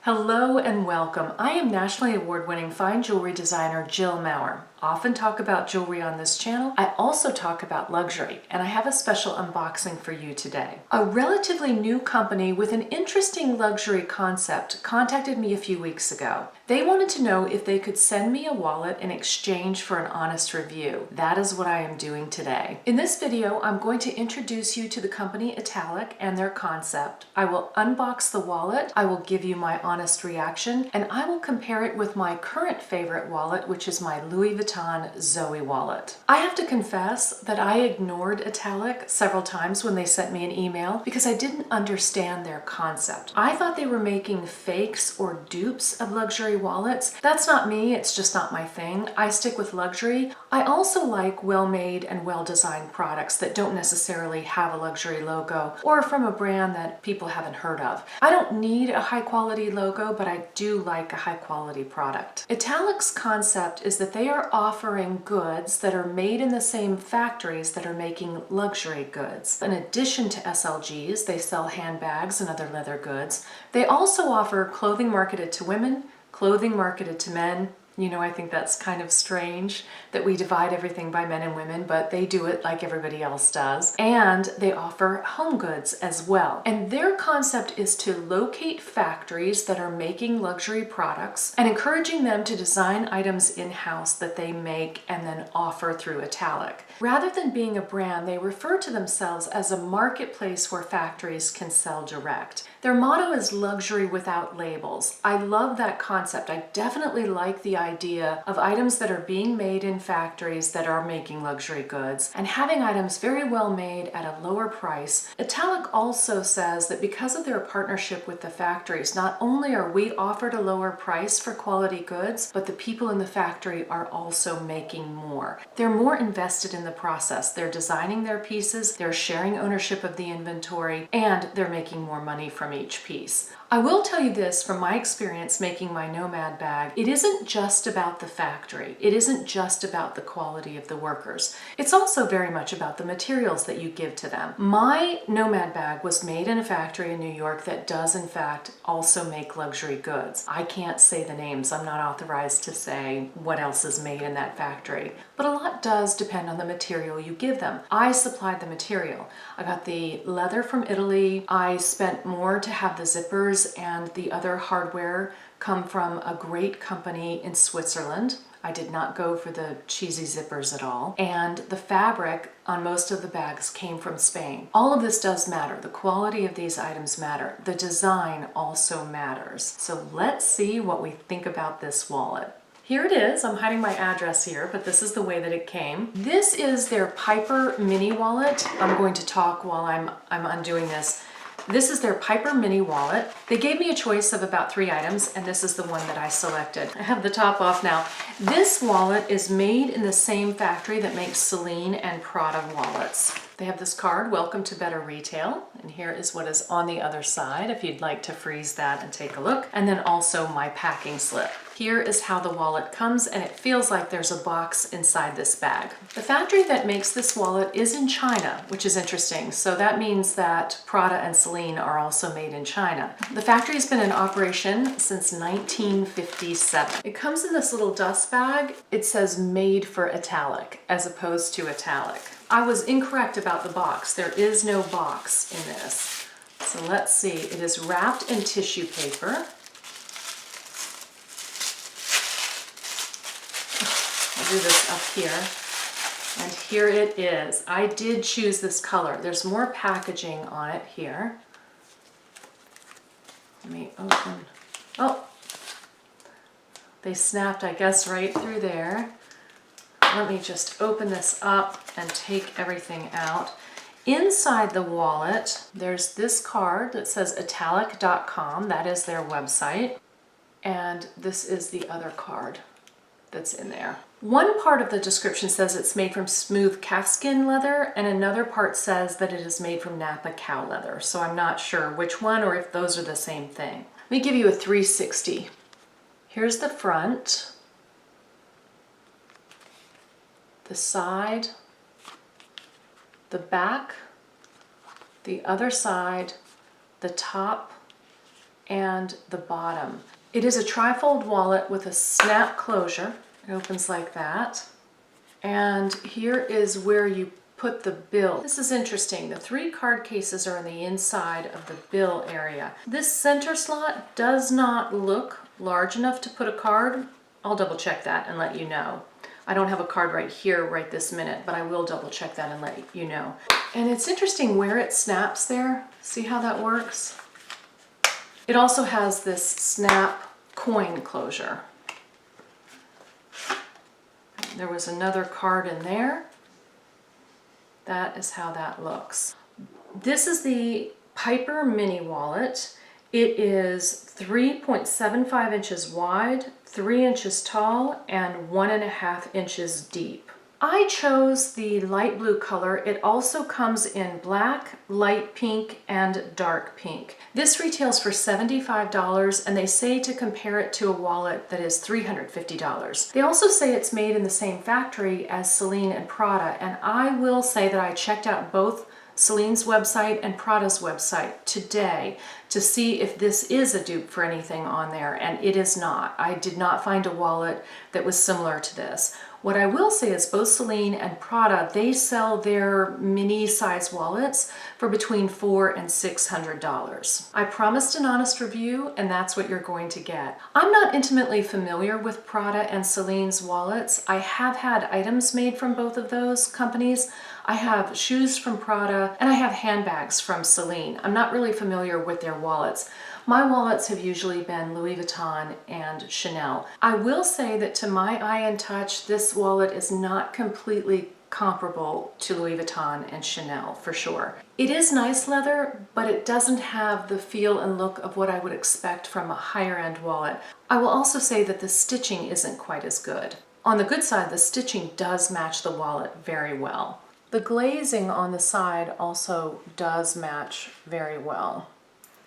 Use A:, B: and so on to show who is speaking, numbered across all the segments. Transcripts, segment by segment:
A: Hello and welcome. I am nationally award-winning fine jewelry designer Jill Maurer. Often talk about jewelry on this channel. I also talk about luxury, and I have a special unboxing for you today. A relatively new company with an interesting luxury concept contacted me a few weeks ago. They wanted to know if they could send me a wallet in exchange for an honest review. That is what I am doing today. In this video, I'm going to introduce you to the company Italic and their concept. I will unbox the wallet, I will give you my honest reaction, and I will compare it with my current favorite wallet, which is my Louis Vuitton Zoe Wallet. I have to confess that I ignored Italic several times when they sent me an email because I didn't understand their concept. I thought they were making fakes or dupes of luxury wallets. That's not me, it's just not my thing. I stick with luxury. I also like well-made and well-designed products that don't necessarily have a luxury logo or from a brand that people haven't heard of. I don't need a high-quality logo, but I do like a high-quality product. Italic's concept is that they are offering goods that are made in the same factories that are making luxury goods. In addition to SLGs, they sell handbags and other leather goods. They also offer clothing marketed to women, clothing marketed to men. You know, I think that's kind of strange that we divide everything by men and women, but they do it like everybody else does. And they offer home goods as well. And their concept is to locate factories that are making luxury products and encouraging them to design items in-house that they make and then offer through Italic. Rather than being a brand, they refer to themselves as a marketplace where factories can sell direct. Their motto is luxury without labels. I love that concept. I definitely like the idea of items that are being made in factories that are making luxury goods and having items very well made at a lower price. Italic also says that because of their partnership with the factories, not only are we offered a lower price for quality goods, but the people in the factory are also making more. They're more invested in the process. They're designing their pieces, they're sharing ownership of the inventory, and they're making more money from each piece. I will tell you this from my experience making my Nomad bag, it isn't just about the factory. It isn't just about the quality of the workers. It's also very much about the materials that you give to them. My Nomad bag was made in a factory in New York that does in fact also make luxury goods. I can't say the names. I'm not authorized to say what else is made in that factory. But a lot does depend on the material you give them. I supplied the material. I got the leather from Italy. I spent more to have the zippers and the other hardware come from a great company in Switzerland. I did not go for the cheesy zippers at all. And the fabric on most of the bags came from Spain. All of this does matter. The quality of these items matter. The design also matters. So let's see what we think about this wallet. Here it is. I'm hiding my address here, but this is the way that it came. This is their Piper Mini Wallet. I'm going to talk while I'm undoing this. This is their Piper Mini Wallet. They gave me a choice of about 3 items, and this is the one that I selected. I have the top off now. This wallet is made in the same factory that makes Celine and Prada wallets. They have this card, Welcome to Better Retail, and here is what is on the other side if you'd like to freeze that and take a look, and then also my packing slip. Here is how the wallet comes, and it feels like there's a box inside this bag. The factory that makes this wallet is in China, which is interesting. So that means that Prada and Celine are also made in China. The factory has been in operation since 1957. It comes in this little dust bag. It says made for Italic as opposed to Italic. I was incorrect about the box. There is no box in this. So let's see. It is wrapped in tissue paper. I'll do this up here, and here it is. I did choose this color. There's more packaging on it here. Let me open. Oh, they snapped, I guess, right through there. Let me just open this up and take everything out. Inside the wallet, there's this card that says italic.com. That is their website. And this is the other card that's in there. One part of the description says it's made from smooth calfskin leather, and another part says that it is made from Napa cow leather. So I'm not sure which one or if those are the same thing. Let me give you a 360. Here's the front, the side, the back, the other side, the top, and the bottom. It is a trifold wallet with a snap closure. It opens like that. And here is where you put the bill. This is interesting. The 3 card cases are on the inside of the bill area. This center slot does not look large enough to put a card. I'll double check that and let you know. I don't have a card right here right this minute, but I will double check that and let you know. And it's interesting where it snaps there. See how that works? It also has this snap coin closure. There was another card in there. That is how that looks. This is the Piper Mini Wallet. It is 3.75 inches wide, 3 inches tall, and 1.5 inches deep. I chose the light blue color. It also comes in black, light pink, and dark pink. This retails for $75, and they say to compare it to a wallet that is $350. They also say it's made in the same factory as Celine and Prada, and I will say that I checked out both Celine's website and Prada's website today to see if this is a dupe for anything on there, and it is not. I did not find a wallet that was similar to this. What I will say is both Celine and Prada, they sell their mini size wallets for between $400 and $600. I promised an honest review, and that's what you're going to get. I'm not intimately familiar with Prada and Celine's wallets. I have had items made from both of those companies. I have shoes from Prada and I have handbags from Celine. I'm not really familiar with their wallets. My wallets have usually been Louis Vuitton and Chanel. I will say that to my eye and touch, this wallet is not completely comparable to Louis Vuitton and Chanel for sure. It is nice leather, but it doesn't have the feel and look of what I would expect from a higher end wallet. I will also say that the stitching isn't quite as good. On the good side, the stitching does match the wallet very well. The glazing on the side also does match very well.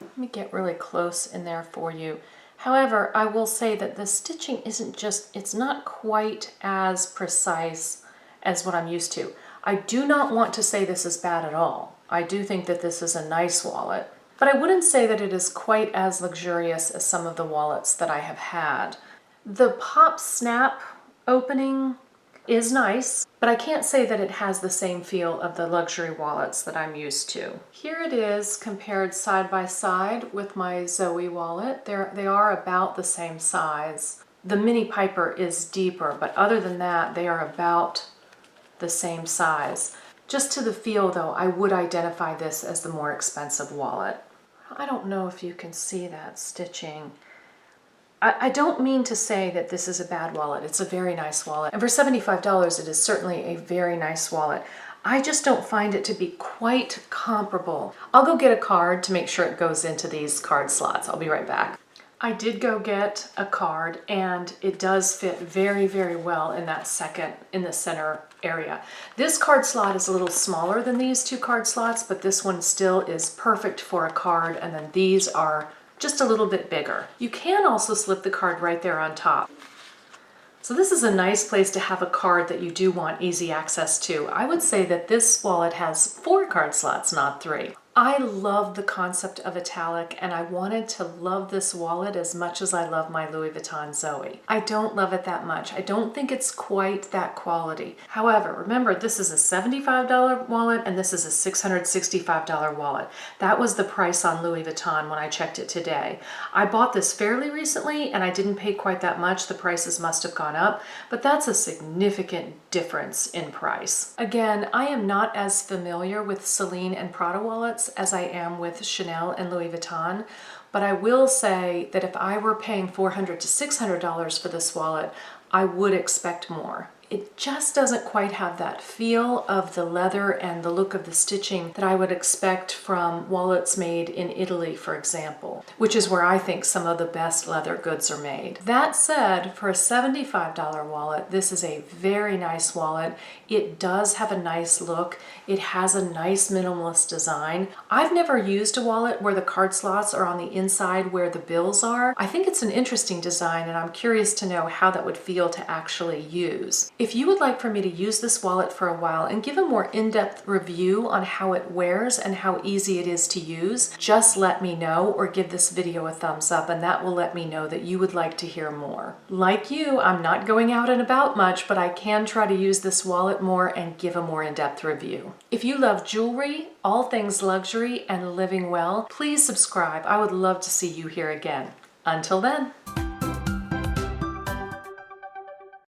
A: Let me get really close in there for you. However, I will say that the stitching it's not quite as precise as what I'm used to. I do not want to say this is bad at all. I do think that this is a nice wallet, but I wouldn't say that it is quite as luxurious as some of the wallets that I have had. The pop snap opening is nice, but I can't say that it has the same feel of the luxury wallets that I'm used to. Here it is compared side by side with my Zoe wallet. They are about the same size. The Mini Piper is deeper, but other than that, they are about the same size. Just to the feel though, I would identify this as the more expensive wallet. I don't know if you can see that stitching. I don't mean to say that this is a bad wallet. It's a very nice wallet. And for $75, it is certainly a very nice wallet. I just don't find it to be quite comparable. I'll go get a card to make sure it goes into these card slots. I'll be right back. I did go get a card, and it does fit very, very well in that in the center area. This card slot is a little smaller than these 2 card slots, but this one still is perfect for a card, and then these are just a little bit bigger. You can also slip the card right there on top. So this is a nice place to have a card that you do want easy access to. I would say that this wallet has 4 card slots, not 3. I love the concept of Italic, and I wanted to love this wallet as much as I love my Louis Vuitton Zoe. I don't love it that much. I don't think it's quite that quality. However, remember, this is a $75 wallet and this is a $665 wallet. That was the price on Louis Vuitton when I checked it today. I bought this fairly recently and I didn't pay quite that much. The prices must have gone up, but that's a significant difference in price. Again, I am not as familiar with Celine and Prada wallets as I am with Chanel and Louis Vuitton, but I will say that if I were paying $400 to $600 for this wallet, I would expect more. It just doesn't quite have that feel of the leather and the look of the stitching that I would expect from wallets made in Italy, for example, which is where I think some of the best leather goods are made. That said, for a $75 wallet, this is a very nice wallet. It does have a nice look. It has a nice minimalist design. I've never used a wallet where the card slots are on the inside where the bills are. I think it's an interesting design, and I'm curious to know how that would feel to actually use. If you would like for me to use this wallet for a while and give a more in-depth review on how it wears and how easy it is to use, just let me know or give this video a thumbs up, and that will let me know that you would like to hear more. Like you, I'm not going out and about much, but I can try to use this wallet more and give a more in-depth review. If you love jewelry, all things luxury, and living well, please subscribe. I would love to see you here again. Until then.